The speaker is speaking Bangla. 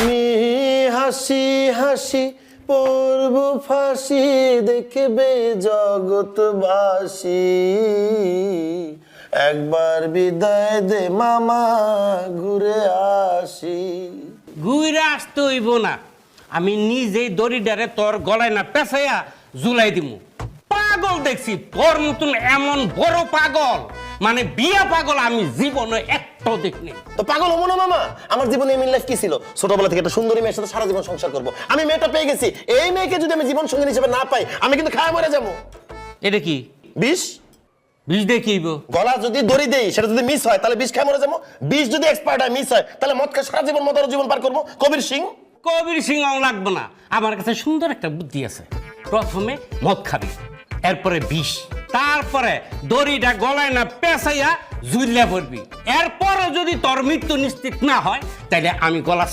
আমি হাসি হাসি পড়ব ফাঁসি দেখবে জগৎবাসী একবার বিদায় দে মামা ঘুরে আসি। ঘুরে আসতে হইব না, আমি নিজেই দড়িটারে তোর গলায় না পেঁচাইয়া ঝুলাই দিমু। পাগল দেখছি তোর মতন এমন বড় পাগল, মানে বিয়া পাগল আমি জীবনে একটাও দেখিনি। তো পাগল হবো না মামা? আমার জীবনে এমন লাইফ কি ছিল? ছোটবেলা থেকে একটা সুন্দরী মেয়ের সাথে সারা জীবন সংসার করব। আমি মেয়েটা পেয়ে গেছি, এই মেয়েকে যদি আমি জীবন সঙ্গী হিসেবে না পাই আমি কিন্তু খায়া মরে যাবো। এটা কি বিষ? বিষ দেখিব? গলা যদি দড়ি দেই সেটা যদি মিস হয় তাহলে বিষ খায় মরে যাবো। বিষ যদি এক্সপায়ার্ড হয় মিস হয় তাহলে মদ খায় সারা জীবন মদের জীবন পার করবো। কবির সিং? কবির সিং লাগবে না, আমার কাছে সুন্দর একটা বুদ্ধি আছে। প্রথমে মদ খাবি, এরপরে বিষ, তারপরে দড়িটা গলায় না পেঁচাইয়া ঝুলিয়া পড়বি। এরপরে যদি তোর মৃত্যু নিশ্চিত না হয় তাহলে আমি গলা